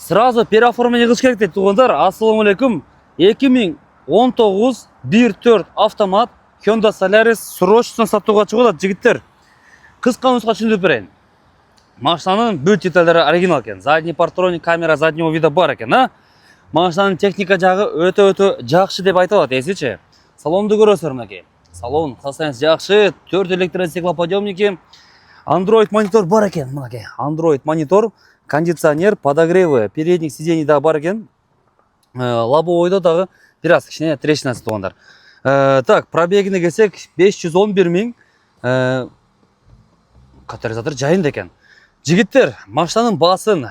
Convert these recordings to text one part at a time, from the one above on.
Сразу переоформление кылыш керек дейт тугандар. Ассаламу алейкум. 2019 1.4 автомат Hyundai Solaris срочно сатууга чыгып атат жигиттер. Кыска нуска түшүндүрүп берейин. Машинанын бүт детальдери оригинал экен. Задний партроник, камера заднего вида бар экен, а? Машинанын техника жагы өтө жакшы деп айтылат, эсичи. Салонду көрөсүздөр мынакей. Салон состояниясы жакшы, 4 электростеклоподъемники, Android монитор бар экен, мынакей. Android монитор, кондиционер, подогревы, передних сидений да бар экен. Лобовойдо дагы бираз кичине трещинасы тугандар. Так, пробегине келсек 511 миң. Катализатор жайында экен. Жигиттер, машинанын баасын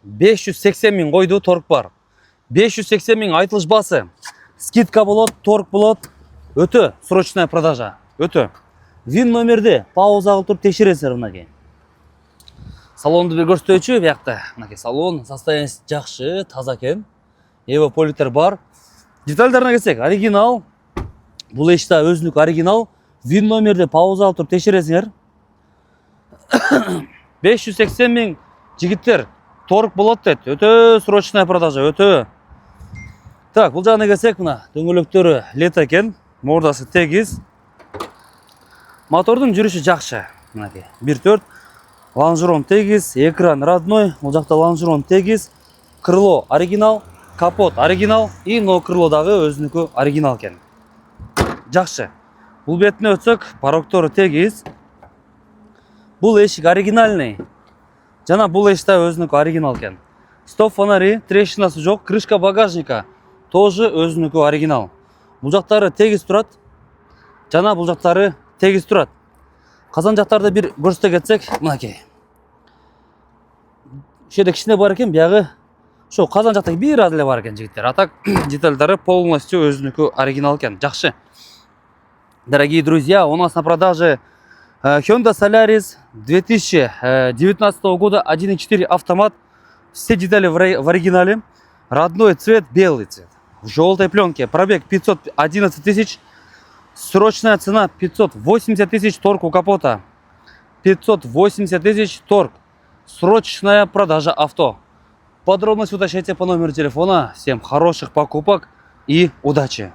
580 миң койду, торг бар. 580 миң айтылыш баасы. Скидка болот, торг болот. Өтө срочная продажа. Өтө. Вин номерди пауза кылып туруп текшересиздер мынакей. Салонду бир көрсөтөйчү, биякта. Мынакей салон состояниясы жакшы, таза экен. Эвополиттер бар. Детальдарына келсек, оригинал. Бул эшта өзүнүк оригинал. Вин номерди пауза кылып туруп текшересиңер. 580 миң жигиттер, торг болот дейт. Өтө срочная продажа, өтө. Так, бул жагына келсек, мына дөңгөлөктөрү лет экен, мордасы тегиз. Мотордун жүрүшү жакшы. Мынакей 1.4 лонжерон тегиз, экран родной, бул жакта лонжерон тегиз, крыло оригинал, капот оригинал и но крыло дагы өзүнүкү оригинал экен. Жакшы. Бул бетине өтсөк, порогтору тегиз. Бул эшик оригинальный. Жана бул эшикте өзүнүкү оригинал экен. Стоп фонари, трещинасы жок, крышка багажника тоже өзүнүкү оригинал. Бул жактары тегиз турат. Жана бул жактары тегиз турат. Казан жактарды бир көрсөтө кетсек, мынакей. Ушерде кичине бар экен, биягы ошо казан жактагы бир аз эле бар экен жигиттер. А так детальдары полностью өзүнүкү оригинал экен. Жакшы. Дорогие друзья, у нас на продаже Hyundai Solaris 2019 года 1.4 автомат. Все детали в оригинале. Родной цвет, белый цвет. В желтой пленке. Пробег 511 тысяч. Срочная цена 580 тысяч, торг у капота. 580 тысяч, торг. Срочная продажа авто. Подробности уточняйте по номеру телефона. Всем хороших покупок и удачи!